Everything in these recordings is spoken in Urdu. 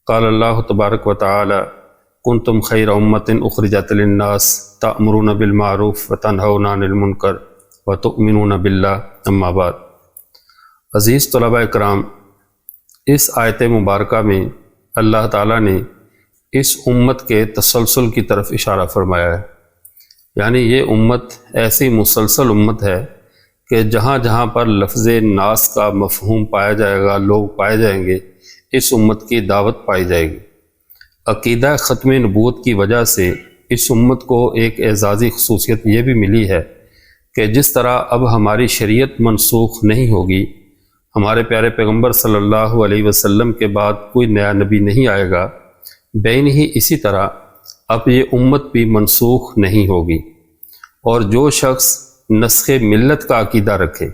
قال اللہ تبارک و تعالی کنتم خیر امۃ اخرجت للناس تأمرون بالمعروف وتنہون عن المنکر وتؤمنون باللہ اما بعد۔ عزیز طلباء اکرام، اس آیت مبارکہ میں اللہ تعالیٰ نے اس امت کے تسلسل کی طرف اشارہ فرمایا ہے، یعنی یہ امت ایسی مسلسل امت ہے کہ جہاں جہاں پر لفظ ناس کا مفہوم پایا جائے گا، لوگ پائے جائیں گے، اس امت کی دعوت پائی جائے گی۔ عقیدہ ختم نبوت کی وجہ سے اس امت کو ایک اعزازی خصوصیت یہ بھی ملی ہے کہ جس طرح اب ہماری شریعت منسوخ نہیں ہوگی، ہمارے پیارے پیغمبر صلی اللہ علیہ وسلم کے بعد کوئی نیا نبی نہیں آئے گا، بین ہی اسی طرح اب یہ امت بھی منسوخ نہیں ہوگی۔ اور جو شخص نسخ ملت کا عقیدہ رکھے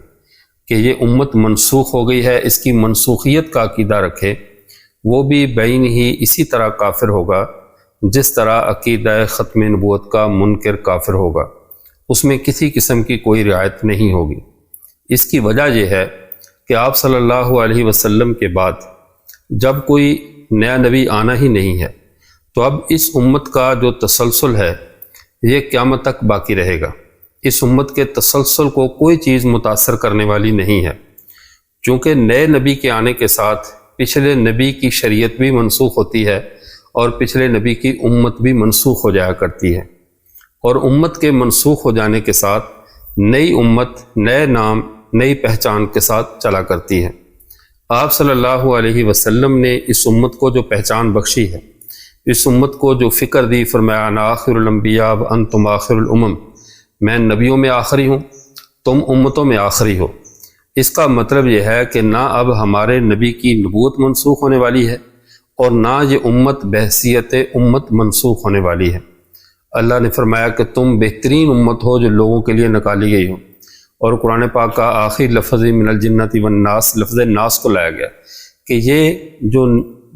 کہ یہ امت منسوخ ہو گئی ہے، اس کی منسوخیت کا عقیدہ رکھے، وہ بھی بین ہی اسی طرح کافر ہوگا جس طرح عقیدہ ختم نبوت کا منکر کافر ہوگا، اس میں کسی قسم کی کوئی رعایت نہیں ہوگی۔ اس کی وجہ یہ ہے کہ آپ صلی اللہ علیہ وسلم کے بعد جب کوئی نیا نبی آنا ہی نہیں ہے تو اب اس امت کا جو تسلسل ہے یہ قیامت تک باقی رہے گا۔ اس امت کے تسلسل کو کوئی چیز متاثر کرنے والی نہیں ہے، چونکہ نئے نبی کے آنے کے ساتھ پچھلے نبی کی شریعت بھی منسوخ ہوتی ہے اور پچھلے نبی کی امت بھی منسوخ ہو جایا کرتی ہے، اور امت کے منسوخ ہو جانے کے ساتھ نئی امت نئے نام نئی پہچان کے ساتھ چلا کرتی ہے۔ آپ صلی اللہ علیہ وسلم نے اس امت کو جو پہچان بخشی ہے، اس امت کو جو فکر دی، فرمایا انا آخر الانبیاء وانتم آخر الامم، میں نبیوں میں آخری ہوں، تم امتوں میں آخری ہو۔ اس کا مطلب یہ ہے کہ نہ اب ہمارے نبی کی نبوت منسوخ ہونے والی ہے اور نہ یہ امت بحیثیت امت منسوخ ہونے والی ہے۔ اللہ نے فرمایا کہ تم بہترین امت ہو جو لوگوں کے لیے نکالی گئی ہو، اور قرآن پاک کا آخری لفظ من الجنۃ والناس، لفظ ناس کو لایا گیا کہ یہ جو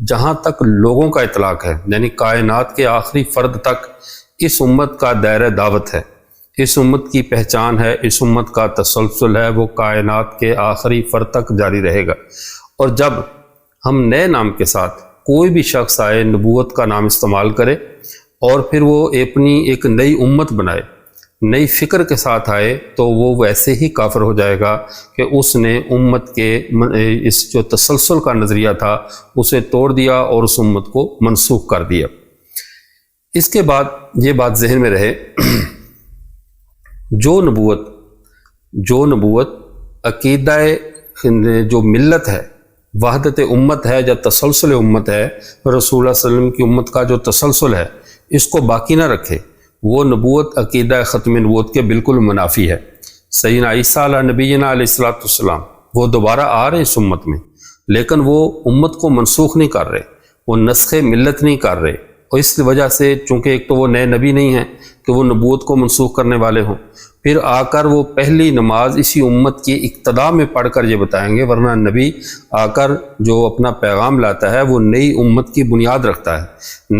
جہاں تک لوگوں کا اطلاق ہے، یعنی کائنات کے آخری فرد تک اس امت کا دائرہ دعوت ہے، اس امت کی پہچان ہے، اس امت کا تسلسل ہے، وہ کائنات کے آخری فرد تک جاری رہے گا۔ اور جب ہم نئے نام کے ساتھ کوئی بھی شخص آئے، نبوت کا نام استعمال کرے اور پھر وہ اپنی ایک نئی امت بنائے، نئی فکر کے ساتھ آئے، تو وہ ویسے ہی کافر ہو جائے گا کہ اس نے امت کے اس جو تسلسل کا نظریہ تھا اسے توڑ دیا اور اس امت کو منسوخ کر دیا۔ اس کے بعد یہ بات ذہن میں رہے، جو نبوت عقیدہ جو ملت ہے، وحدت امت ہے یا تسلسل امت ہے، رسول اللہ صلی اللہ علیہ وسلم کی امت کا جو تسلسل ہے اس کو باقی نہ رکھے، وہ نبوت عقیدہ ختم نبوت کے بالکل منافی ہے۔ سیدنا عیسیٰ علیہ نبینا علیہ الصلوۃ والسلام وہ دوبارہ آ رہے ہیں اس امت میں، لیکن وہ امت کو منسوخ نہیں کر رہے، وہ نسخ ملت نہیں کر رہے، اور اس وجہ سے چونکہ ایک تو وہ نئے نبی نہیں ہیں کہ وہ نبوت کو منسوخ کرنے والے ہوں، پھر آ کر وہ پہلی نماز اسی امت کی اقتدا میں پڑھ کر یہ بتائیں گے، ورنہ نبی آ کر جو اپنا پیغام لاتا ہے وہ نئی امت کی بنیاد رکھتا ہے،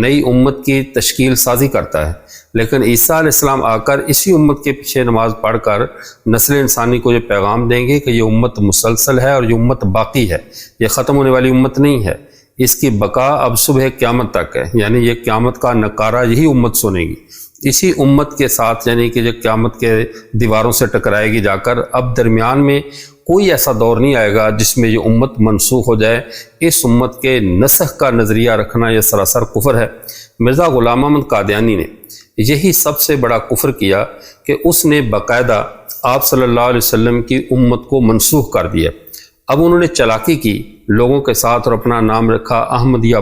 نئی امت کی تشکیل سازی کرتا ہے، لیکن عیسیٰ علیہ السلام آ کر اسی امت کے پیچھے نماز پڑھ کر نسل انسانی کو یہ پیغام دیں گے کہ یہ امت مسلسل ہے اور یہ امت باقی ہے، یہ ختم ہونے والی امت نہیں ہے، اس کی بقا اب صبح قیامت تک ہے، یعنی یہ قیامت کا نکارہ یہی امت سنے گی، اسی امت کے ساتھ، یعنی کہ جو قیامت کے دیواروں سے ٹکرائے گی جا کر۔ اب درمیان میں کوئی ایسا دور نہیں آئے گا جس میں یہ امت منسوخ ہو جائے۔ اس امت کے نسخ کا نظریہ رکھنا یہ سراسر کفر ہے۔ مرزا غلام احمد قادیانی نے یہی سب سے بڑا کفر کیا کہ اس نے باقاعدہ آپ صلی اللہ علیہ وسلم کی امت کو منسوخ کر دیا۔ اب انہوں نے چلاکی کی لوگوں کے ساتھ اور اپنا نام رکھا احمدیہ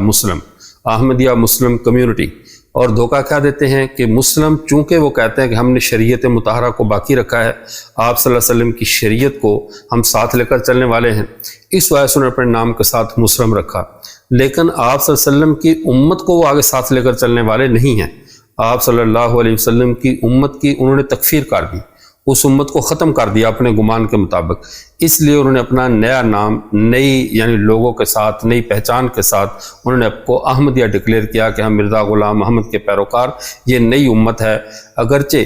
مسلم کمیونٹی، اور دھوکہ کیا دیتے ہیں کہ مسلم، چونکہ وہ کہتے ہیں کہ ہم نے شریعت مطہرہ کو باقی رکھا ہے، آپ صلی اللہ علیہ وسلم کی شریعت کو ہم ساتھ لے کر چلنے والے ہیں، اس وجہ سے انہوں نے اپنے نام کے ساتھ مسلم رکھا، لیکن آپ صلی اللہ علیہ وسلم کی امت کو وہ آگے ساتھ لے کر چلنے والے نہیں ہیں۔ آپ صلی اللہ علیہ وسلم کی امت کی انہوں نے تکفیر کر دی، اس امت کو ختم کر دیا اپنے گمان کے مطابق، اس لیے انہوں نے اپنا نیا نام نئی یعنی لوگوں کے ساتھ نئی پہچان کے ساتھ انہوں نے اپ کو احمدیہ ڈکلیئر کیا کہ ہم مرزا غلام محمد کے پیروکار، یہ نئی امت ہے۔ اگرچہ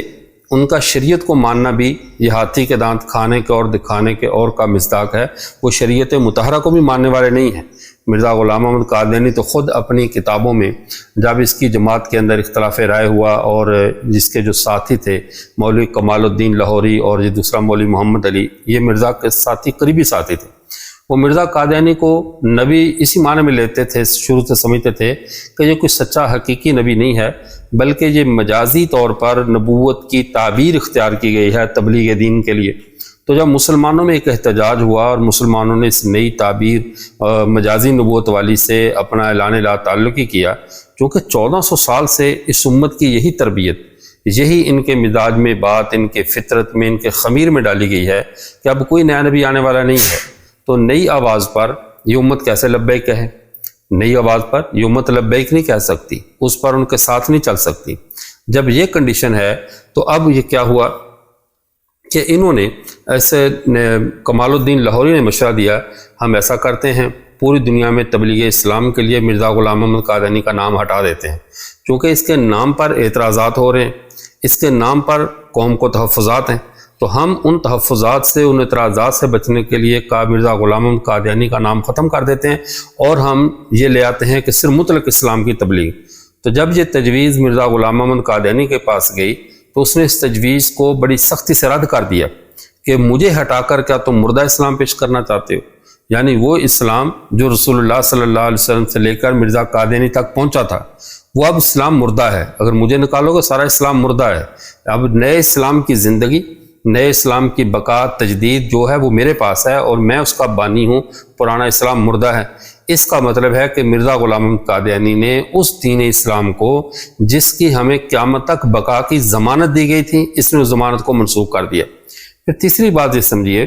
ان کا شریعت کو ماننا بھی یہ ہاتھی کے دانت کھانے کے اور دکھانے کے اور کا مصداق ہے، وہ شریعت مطہرہ کو بھی ماننے والے نہیں ہیں، مرزا غلام احمد قادیانی تو خود اپنی کتابوں میں جب اس کی جماعت کے اندر اختلاف رائے ہوا اور جس کے جو ساتھی تھے مولوی کمال الدین لاہوری اور یہ دوسرا مولوی محمد علی، یہ مرزا کے ساتھی قریبی ساتھی تھے، وہ مرزا قادیانی کو نبی اسی معنی میں لیتے تھے، شروع سے سمجھتے تھے کہ یہ کوئی سچا حقیقی نبی نہیں ہے بلکہ یہ مجازی طور پر نبوت کی تعبیر اختیار کی گئی ہے تبلیغ دین کے لیے۔ تو جب مسلمانوں میں ایک احتجاج ہوا اور مسلمانوں نے اس نئی تعبیر مجازی نبوت والی سے اپنا اعلان لا تعلقی کیا، کیونکہ 1400 سال سے اس امت کی یہی تربیت، یہی ان کے مزاج میں بات، ان کے فطرت میں، ان کے خمیر میں ڈالی گئی ہے کہ اب کوئی نیا نبی آنے والا نہیں ہے، تو نئی آواز پر یہ امت کیسے لبیک کہے؟ نئی آواز پر یہ امت لبیک نہیں کہہ سکتی، اس پر ان کے ساتھ نہیں چل سکتی۔ جب یہ کنڈیشن ہے تو اب یہ کیا ہوا کہ انہوں نے ایسے کمال الدین لاہوری نے مشورہ دیا، ہم ایسا کرتے ہیں پوری دنیا میں تبلیغ اسلام کے لیے مرزا غلام احمد قادیانی کا نام ہٹا دیتے ہیں، کیونکہ اس کے نام پر اعتراضات ہو رہے ہیں، اس کے نام پر قوم کو تحفظات ہیں، تو ہم ان تحفظات سے، ان اعتراضات سے بچنے کے لیے مرزا غلام احمد قادیانی کا نام ختم کر دیتے ہیں اور ہم یہ لے آتے ہیں کہ صرف مطلق اسلام کی تبلیغ۔ تو جب یہ تجویز مرزا غلام احمد قادیانی کے پاس گئی تو اس نے اس تجویز کو بڑی سختی سے رد کر دیا کہ مجھے ہٹا کر کیا تم مردہ اسلام پیش کرنا چاہتے ہو؟ یعنی وہ اسلام جو رسول اللہ صلی اللہ علیہ وسلم سے لے کر مرزا قادیانی تک پہنچا تھا، وہ اب اسلام مردہ ہے، اگر مجھے نکالو گے سارا اسلام مردہ ہے، اب نئے اسلام کی زندگی، نئے اسلام کی بقا تجدید جو ہے وہ میرے پاس ہے اور میں اس کا بانی ہوں، پرانا اسلام مردہ ہے۔ اس کا مطلب ہے کہ مرزا غلام احمد قادیانی نے اس دین اسلام کو جس کی ہمیں قیامت تک بقا کی ضمانت دی گئی تھی، اس نے اس ضمانت کو منسوخ کر دیا۔ پھر تیسری بات یہ سمجھیے،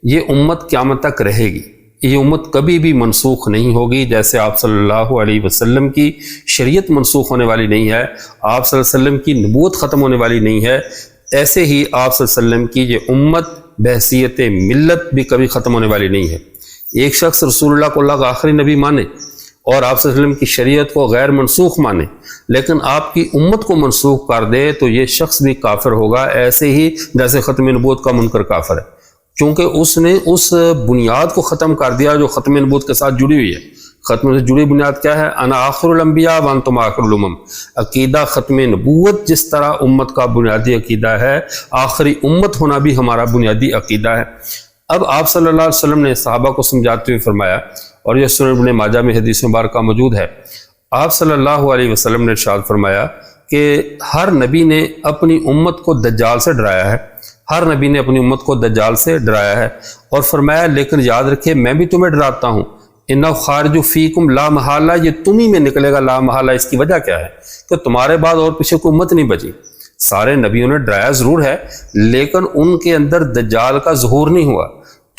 یہ امت قیامت تک رہے گی، یہ امت کبھی بھی منسوخ نہیں ہوگی، جیسے آپ صلی اللہ علیہ وسلم کی شریعت منسوخ ہونے والی نہیں ہے، آپ صلی اللہ علیہ وسلم کی نبوت ختم ہونے والی نہیں ہے، ایسے ہی آپ صلی اللہ علیہ وسلم کی یہ امت بحیثیت ملت بھی کبھی ختم ہونے والی نہیں ہے۔ ایک شخص رسول اللہ کو اللہ کا آخری نبی مانے اور آپ صلی اللہ علیہ وسلم کی شریعت کو غیر منسوخ مانے، لیکن آپ کی امت کو منسوخ کر دے تو یہ شخص بھی کافر ہوگا، ایسے ہی جیسے ختم نبوت کا منکر کافر ہے، کیونکہ اس نے اس بنیاد کو ختم کر دیا جو ختم نبوت کے ساتھ جڑی ہوئی ہے۔ ختم سے جڑی بنیاد کیا ہے؟ انا آخر الانبیاء وانتم آخر الامم۔ عقیدہ ختم نبوت جس طرح امت کا بنیادی عقیدہ ہے، آخری امت ہونا بھی ہمارا بنیادی عقیدہ ہے۔ اب آپ صلی اللہ علیہ وسلم نے صحابہ کو سمجھاتے ہوئے فرمایا، اور یہ سنن ابن ماجہ میں حدیث مبارکہ موجود ہے، آپ صلی اللہ علیہ وسلم نے ارشاد فرمایا کہ ہر نبی نے اپنی امت کو دجال سے ڈرایا ہے، ہر نبی نے اپنی امت کو دجال سے ڈرایا ہے، اور فرمایا لیکن یاد رکھے میں بھی تمہیں ڈراتا ہوں، انہ خارج فیکم لا محالہ، یہ تمہیں میں نکلے گا لا محالہ۔ اس کی وجہ کیا ہے کہ تمہارے بعد اور پیچھے کوئی امت نہیں بچی۔ سارے نبیوں نے ڈرایا ضرور ہے لیکن ان کے اندر دجال کا ظہور نہیں ہوا،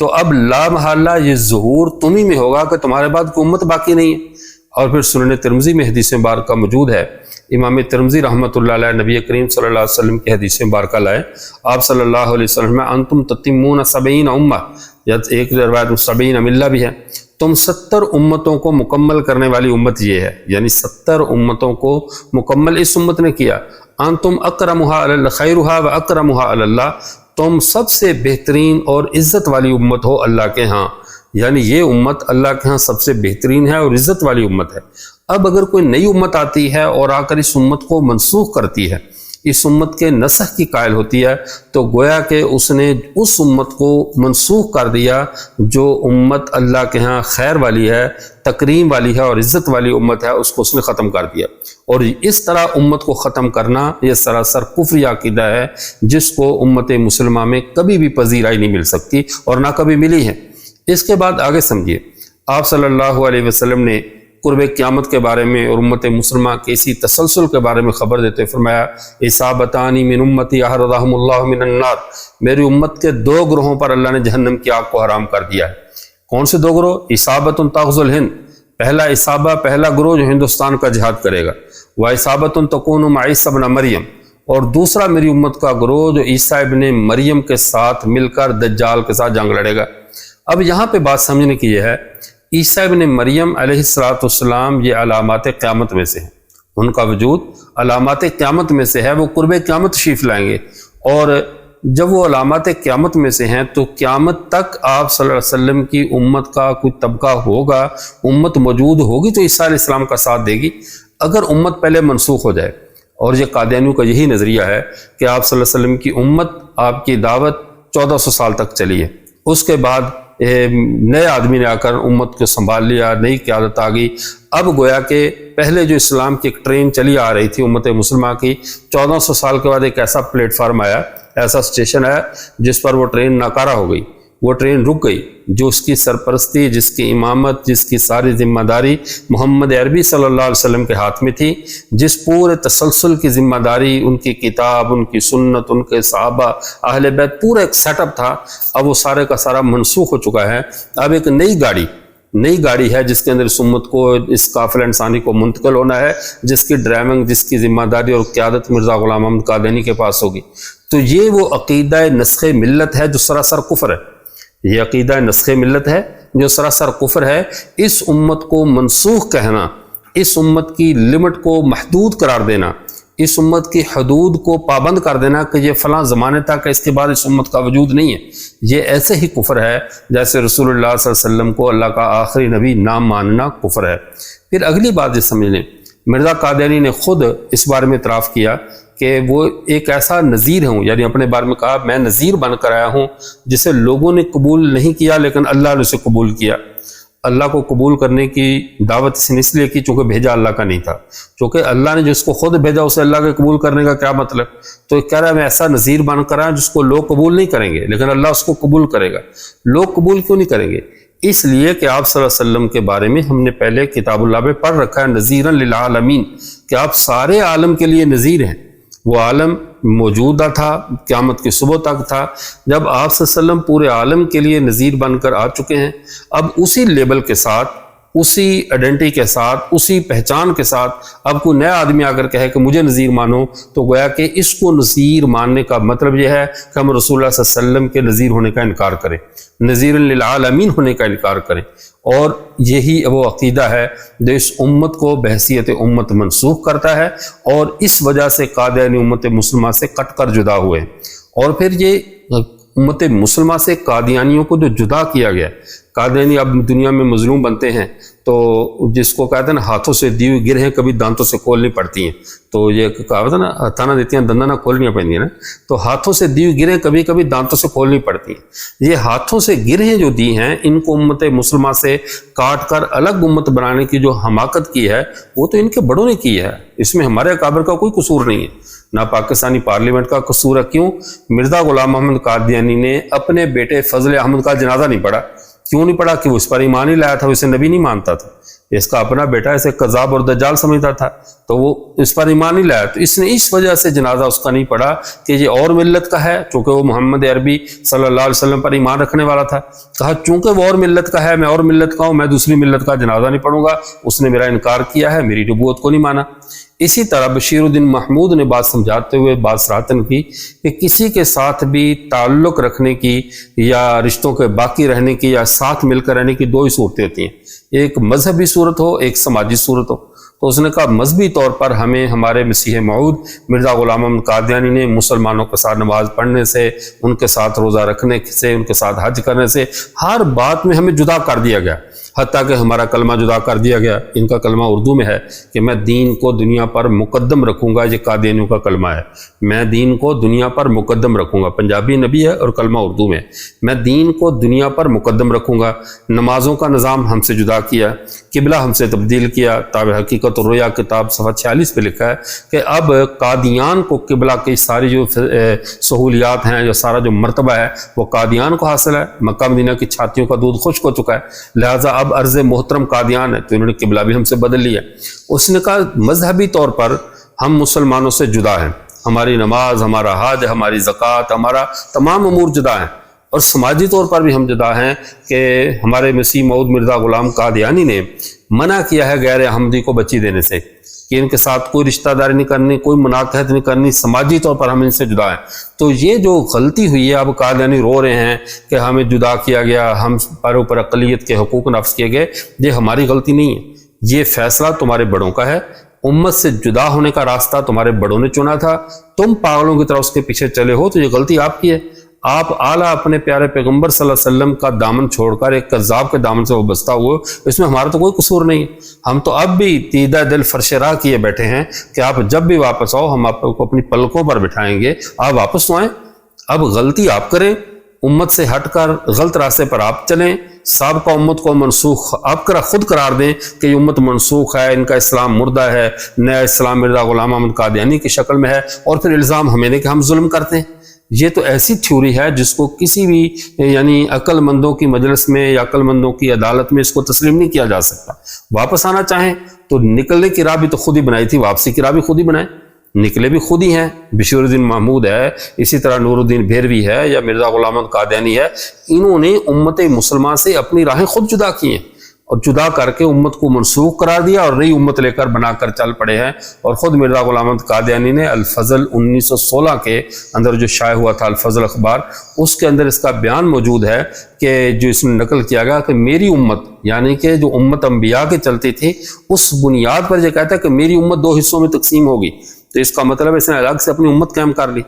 تو اب لا محالہ یہ ظہور تمہیں میں ہوگا کہ تمہارے بعد کوئی امت باقی نہیں ہے۔ اور پھر سنن ترمذی میں حدیث مبارکہ موجود ہے، امام ترمذی رحمۃ اللہ علیہ نبی کریم صلی اللہ علیہ وسلم کی حدیث مبارکہ لائے، آپ صلی اللہ علیہ وسلم میں انتم تتمون 70 امہ، یا ایک روایت 70 ملہ بھی ہے، تم 70 امتوں کو مکمل کرنے والی امت یہ ہے، یعنی 70 امتوں کو مکمل اس امت نے کیا۔ انتم اکرمھا علی اللہ خیرھا و اکرمھا علی اللہ، تم سب سے بہترین اور عزت والی امت ہو اللہ کے ہاں، یعنی یہ امت اللہ کے ہاں سب سے بہترین ہے اور عزت والی امت ہے۔ اب اگر کوئی نئی امت آتی ہے اور آ کر اس امت کو منسوخ کرتی ہے، اس امت کے نسخ کی قائل ہوتی ہے، تو گویا کہ اس نے اس امت کو منسوخ کر دیا جو امت اللہ کے ہاں خیر والی ہے، تکریم والی ہے اور عزت والی امت ہے، اس کو اس نے ختم کر دیا۔ اور اس طرح امت کو ختم کرنا یہ سراسر کفری عقیدہ ہے جس کو امت مسلمہ میں کبھی بھی پذیرائی نہیں مل سکتی اور نہ کبھی ملی ہے۔ اس کے بعد آگے سمجھیے، آپ صلی اللہ علیہ وسلم نے قرب قیامت کے بارے میں اور امت مسلمہ کے اسی تسلسل کے بارے میں خبر دیتے ہوئے فرمایا، اصابتانی من امتی احرزہم اللہ من النار، میری امت کے 2 گروہوں پر اللہ نے جہنم کی آگ کو حرام کر دیا ہے۔ کون سے 2 گروہ؟ اصابت تغزو الہند، پہلا اصابہ، پہلا گروہ جو ہندوستان کا جہاد کرے گا، و اصابت تکون مع عیسی ابن مریم، اور دوسرا میری امت کا گروہ جو عیسیٰ ابن مریم کے ساتھ مل کر دجال کے ساتھ جنگ لڑے گا۔ اب یہاں پہ بات سمجھنے کی یہ ہے، عیسیٰ ابن مریم علیہ السلام یہ علامات قیامت میں سے ہیں، ان کا وجود علامات قیامت میں سے ہے، وہ قرب قیامت تشریف لائیں گے، اور جب وہ علامات قیامت میں سے ہیں تو قیامت تک آپ صلی اللہ علیہ وسلم کی امت کا کوئی طبقہ ہوگا، امت موجود ہوگی تو عیسیٰ علیہ السلام کا ساتھ دے گی۔ اگر امت پہلے منسوخ ہو جائے، اور یہ قادیانیوں کا یہی نظریہ ہے کہ آپ صلی اللہ علیہ وسلم کی امت، آپ کی دعوت 1400 سال تک چلی ہے، اس کے بعد نئے آدمی نے آ کر امت کو سنبھال لیا، نئی قیادت آ گئی۔ اب گویا کہ پہلے جو اسلام کی ایک ٹرین چلی آ رہی تھی امت مسلمہ کی، 1400 سال کے بعد ایک ایسا پلیٹ فارم آیا، ایسا اسٹیشن آیا جس پر وہ ٹرین ناکارہ ہو گئی، وہ ٹرین رک گئی، جو اس کی سرپرستی، جس کی امامت، جس کی ساری ذمہ داری محمد عربی صلی اللہ علیہ وسلم کے ہاتھ میں تھی، جس پورے تسلسل کی ذمہ داری، ان کی کتاب، ان کی سنت، ان کے صحابہ، اہل بیت، پورا ایک سیٹ اپ تھا، اب وہ سارے کا سارا منسوخ ہو چکا ہے۔ اب ایک نئی گاڑی ہے جس کے اندر اس امت کو، اس قافلہ انسانی کو منتقل ہونا ہے، جس کی ڈرائیونگ، جس کی ذمہ داری اور قیادت مرزا غلام احمد قادیانی کے پاس ہوگی۔ تو یہ وہ عقیدہ نسخ ملت ہے جو سراسر کفر ہے، یہ عقیدہ نسخ ملت ہے جو سراسر کفر ہے۔ اس امت کو منسوخ کہنا، اس امت کی لمٹ کو محدود قرار دینا، اس امت کی حدود کو پابند کر دینا کہ یہ فلاں زمانے تک، اس کے بعد اس امت کا وجود نہیں ہے، یہ ایسے ہی کفر ہے جیسے رسول اللہ صلی اللہ علیہ وسلم کو اللہ کا آخری نبی نام ماننا کفر ہے۔ پھر اگلی بات یہ سمجھ لیں، مرزا قادیانی نے خود اس بارے میں اعتراف کیا کہ وہ ایک ایسا نذیر ہوں، یعنی اپنے بارے میں کہا میں نذیر بن کر آیا ہوں جسے لوگوں نے قبول نہیں کیا لیکن اللہ نے اسے قبول کیا۔ اللہ کو قبول کرنے کی دعوت اس لیے کی چونکہ بھیجا اللہ کا نہیں تھا، چونکہ اللہ نے جس کو خود بھیجا اسے اللہ کے قبول کرنے کا کیا مطلب؟ تو کہہ رہا ہے میں ایسا نذیر بن کر آیا جس کو لوگ قبول نہیں کریں گے لیکن اللہ اس کو قبول کرے گا۔ لوگ قبول کیوں نہیں کریں گے؟ اس لیے کہ آپ صلی اللہ علیہ وسلم کے بارے میں ہم نے پہلے کتاب اللہ میں پڑھ رکھا ہے، نذیرا للعالمین، کہ آپ سارے عالم کے لیے نذیر ہیں۔ وہ عالم موجودہ تھا، قیامت کی صبح تک تھا، جب آپ صلی اللہ علیہ وسلم پورے عالم کے لیے نذیر بن کر آ چکے ہیں۔ اب اسی لیبل کے ساتھ، اسی آئیڈینٹی کے ساتھ، اسی پہچان کے ساتھ اب کوئی نیا آدمی آ کر کہے کہ مجھے نذیر مانو، تو گویا کہ اس کو نذیر ماننے کا مطلب یہ ہے کہ ہم رسول اللہ صلی اللہ علیہ وسلم کے نذیر ہونے کا انکار کریں، نذیر للعالمین ہونے کا انکار کریں۔ اور یہی وہ عقیدہ ہے جو اس امت کو بحیثیت امت منسوخ کرتا ہے، اور اس وجہ سے قادیانی امت مسلمہ سے کٹ کر جدا ہوئے۔ اور پھر یہ امت مسلمہ سے قادیانیوں کو جو جدا کیا گیا، قادیانی اب دنیا میں مظلوم بنتے ہیں، تو جس کو کہتے ہیں نا ہاتھوں سے دی ہوئی گرہیں کبھی دانتوں سے کھولنی پڑتی ہیں، تو یہ کہاوت ہے نا ہتھا نہ دیتی ہیں دنداں نہ کھولنی پڑتی ہیں نا، تو ہاتھوں سے دی ہوئی گرہیں کبھی کبھی دانتوں سے کھولنی پڑتی ہیں۔ یہ ہاتھوں سے گرہیں جو دی ہیں، ان کو امت مسلمہ سے کاٹ کر الگ امت بنانے کی جو حماقت کی ہے وہ تو ان کے بڑوں نے کی ہے، اس میں ہمارے اکابر کا کوئی قصور نہیں ہے، نہ پاکستانی پارلیمنٹ کا قصور ہے۔ کیوں؟ مرزا غلام احمد قادیانی نے اپنے بیٹے فضل احمد کا جنازہ نہیں پڑھا۔ کیوں نہیں پڑھا؟ کہ وہ اس پر ایمان ہی لایا تھا، وہ اسے نبی نہیں مانتا تھا، اس کا اپنا بیٹا اسے کذاب اور دجال سمجھتا تھا، تو وہ اس پر ایمان نہیں لایا، تو اس نے اس وجہ سے جنازہ اس کا نہیں پڑھا کہ یہ اور ملت کا ہے، چونکہ وہ محمد عربی صلی اللہ علیہ وسلم پر ایمان رکھنے والا تھا۔ کہا چونکہ وہ اور ملت کا ہے، میں اور ملت کا ہوں، میں دوسری ملت کا جنازہ نہیں پڑھوں گا، اس نے میرا انکار کیا ہے، میری نبوت کو نہیں مانا۔ اسی طرح بشیر الدین محمود نے بات سمجھاتے ہوئے بات صراحتاً کی کہ کسی کے ساتھ بھی تعلق رکھنے کی یا رشتوں کے باقی رہنے کی یا ساتھ مل کر رہنے کی دو ہی صورتیں ہوتی ہیں، ایک مذہبی صورت ہو، ایک سماجی صورت ہو۔ تو اس نے کہا مذہبی طور پر ہمیں ہمارے مسیح موعود مرزا غلام احمد قادیانی نے مسلمانوں کے ساتھ نماز پڑھنے سے، ان کے ساتھ روزہ رکھنے سے، ان کے ساتھ حج کرنے سے، ہر بات میں ہمیں جدا کر دیا گیا، حتیٰ کہ ہمارا کلمہ جدا کر دیا گیا۔ ان کا کلمہ اردو میں ہے کہ میں دین کو دنیا پر مقدم رکھوں گا، یہ قادیانیوں کا کلمہ ہے، میں دین کو دنیا پر مقدم رکھوں گا، پنجابی نبی ہے اور کلمہ اردو میں، میں دین کو دنیا پر مقدم رکھوں گا۔ نمازوں کا نظام ہم سے جدا کیا، قبلہ ہم سے تبدیل کیا۔ تابع حقیقت الرؤیا کتاب صفحہ 46 پہ لکھا ہے کہ اب قادیان کو قبلہ کی ساری جو سہولیات ہیں، جو سارا جو مرتبہ ہے وہ قادیان کو حاصل ہے، مکہ مدینہ کی چھاتیوں کا دودھ خشک ہو چکا ہے، لہٰذا اب عرض محترم قادیان ہے، تو انہوں نے قبلہ بھی ہم سے بدل لیا۔ اس نے کہا مذہبی طور پر ہم مسلمانوں سے جدا ہیں، ہماری نماز، ہمارا حج، ہماری زکوٰۃ، ہمارا تمام امور جدا ہیں، اور سماجی طور پر بھی ہم جدا ہیں کہ ہمارے مسیح موعود مرزا غلام قادیانی نے منع کیا ہے غیر احمدی کو بچی دینے سے، کہ ان کے ساتھ کوئی رشتہ داری نہیں کرنی، کوئی مناقحت نہیں کرنی، سماجی طور پر ہم ان سے جدا ہیں۔ تو یہ جو غلطی ہوئی ہے، اب قادیانی رو رہے ہیں کہ ہمیں جدا کیا گیا، ہم پر اوپر اقلیت کے حقوق نفس کیے گئے، یہ ہماری غلطی نہیں ہے، یہ فیصلہ تمہارے بڑوں کا ہے، امت سے جدا ہونے کا راستہ تمہارے بڑوں نے چنا تھا، تم پاگلوں کی طرح اس کے پیچھے چلے ہو، تو یہ غلطی آپ کی ہے۔ آپ اعلیٰ اپنے پیارے پیغمبر صلی اللہ علیہ وسلم کا دامن چھوڑ کر ایک کذاب کے دامن سے وابستہ ہوئے، اس میں ہمارا تو کوئی قصور نہیں۔ ہم تو اب بھی تیدہ دل فرش راہ کیے بیٹھے ہیں کہ آپ جب بھی واپس آؤ ہم آپ کو اپنی پلکوں پر بٹھائیں گے، آپ واپس تو آئیں۔ اب غلطی آپ کریں، امت سے ہٹ کر غلط راستے پر آپ چلیں، سابقہ امت کو منسوخ آپ خود قرار دیں کہ یہ امت منسوخ ہے، ان کا اسلام مردہ ہے، نیا اسلام مرزا غلام احمد قادیانی کی شکل میں ہے، اور پھر الزام ہمیں دیں کہ ہم ظلم کرتے ہیں۔ یہ تو ایسی تھیوری ہے جس کو کسی بھی عقل مندوں کی مجلس میں یا عقل مندوں کی عدالت میں اس کو تسلیم نہیں کیا جا سکتا۔ واپس آنا چاہیں تو نکلنے کی راہ بھی تو خود ہی بنائی تھی، واپسی کی راہ بھی خود ہی بنائیں، نکلے بھی خود ہی ہیں۔ بشیر الدین محمود ہے، اسی طرح نور الدین بھیروی ہے، یا مرزا غلام احمد قادیانی ہے، انہوں نے امت مسلمہ سے اپنی راہیں خود جدا کی ہیں اور جدا کر کے امت کو منسوخ قرار دیا اور نئی امت لے کر بنا کر چل پڑے ہیں۔ اور خود مرزا غلام احمد قادیانی نے الفضل 1916 کے اندر جو شائع ہوا تھا الفضل اخبار، اس کے اندر اس کا بیان موجود ہے کہ جو اس میں نقل کیا گیا کہ میری امت، یعنی کہ جو امت انبیاء کے چلتی تھی، اس بنیاد پر یہ کہتا ہے کہ میری امت 2 حصوں میں تقسیم ہوگی، تو اس کا مطلب اس نے الگ سے اپنی امت قائم کر لی۔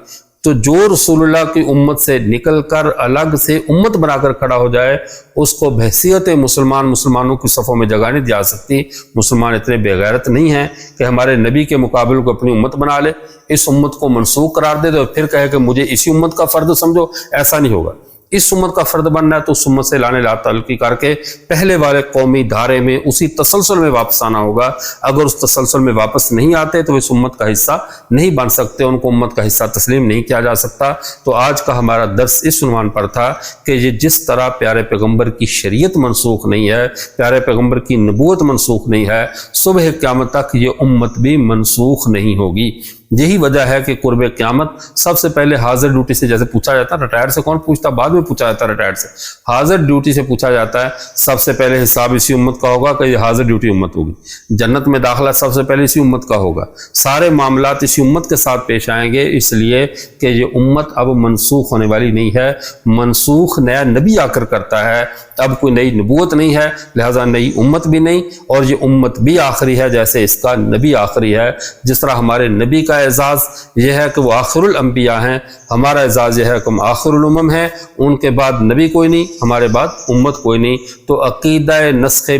تو جو رسول اللہ کی امت سے نکل کر الگ سے امت بنا کر کھڑا ہو جائے، اس کو بحیثیت مسلمانوں کی صفوں میں جگہ نہیں دیا سکتی۔ مسلمان اتنے بے غیرت نہیں ہیں کہ ہمارے نبی کے مقابل کو اپنی امت بنا لے، اس امت کو منسوخ قرار دے دے اور پھر کہے کہ مجھے اسی امت کا فرد سمجھو۔ ایسا نہیں ہوگا۔ اس امت کا فرد بننا ہے تو اس امت سے لانے لا تعلقی کر کے پہلے والے قومی دھارے میں اسی تسلسل میں واپس آنا ہوگا۔ اگر اس تسلسل میں واپس نہیں آتے تو اس امت کا حصہ نہیں بن سکتے، ان کو امت کا حصہ تسلیم نہیں کیا جا سکتا۔ تو آج کا ہمارا درس اس عنوان پر تھا کہ یہ جس طرح پیارے پیغمبر کی شریعت منسوخ نہیں ہے، پیارے پیغمبر کی نبوت منسوخ نہیں ہے، صبح قیامت تک یہ امت بھی منسوخ نہیں ہوگی۔ یہی وجہ ہے کہ قرب قیامت سب سے پہلے حاضر ڈیوٹی سے جیسے پوچھا جاتا ہے، ریٹائرڈ سے کون پوچھتا، بعد میں پوچھا جاتا ہے ریٹائرڈ سے، حاضر ڈیوٹی سے پوچھا جاتا ہے۔ سب سے پہلے حساب اسی امت کا ہوگا کہ یہ حاضر ڈیوٹی امت ہوگی، جنت میں داخلہ سب سے پہلے اسی امت کا ہوگا، سارے معاملات اسی امت کے ساتھ پیش آئیں گے، اس لیے کہ یہ امت اب منسوخ ہونے والی نہیں ہے۔ منسوخ نیا نبی آ کر کرتا ہے، اب کوئی نئی نبوت نہیں ہے، لہٰذا نئی امت بھی نہیں، اور یہ امت بھی آخری ہے جیسے اس کا نبی آخری ہے۔ جس طرح ہمارے نبی کا اعزاز یہ ہے کہ وہ آخر الانبیاء ہیں، ہمارا اعزاز یہ ہے کہ ہم آخر الامم ہیں، ان کے بعد نبی کوئی نہیں، ہمارے بعد امت کوئی نہیں۔ تو عقیدہ نسخ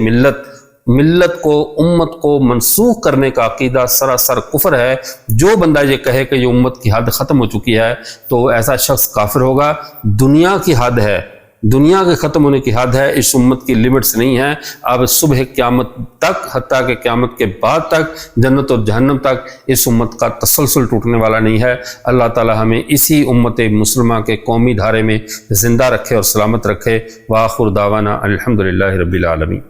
ملت کو، امت کو منسوخ کرنے کا عقیدہ سراسر کفر ہے۔ جو بندہ یہ کہے کہ یہ امت کی حد ختم ہو چکی ہے تو ایسا شخص کافر ہوگا۔ دنیا کی حد ہے، دنیا کے ختم ہونے کی حد ہے، اس امت کی لیمٹس نہیں ہے۔ اب صبح قیامت تک، حتیٰ کہ قیامت کے بعد تک، جنت اور جہنم تک اس امت کا تسلسل ٹوٹنے والا نہیں ہے۔ اللہ تعالی ہمیں اسی امت مسلمہ کے قومی دھارے میں زندہ رکھے اور سلامت رکھے۔ وآخر دعوانا الحمدللہ رب العالمین۔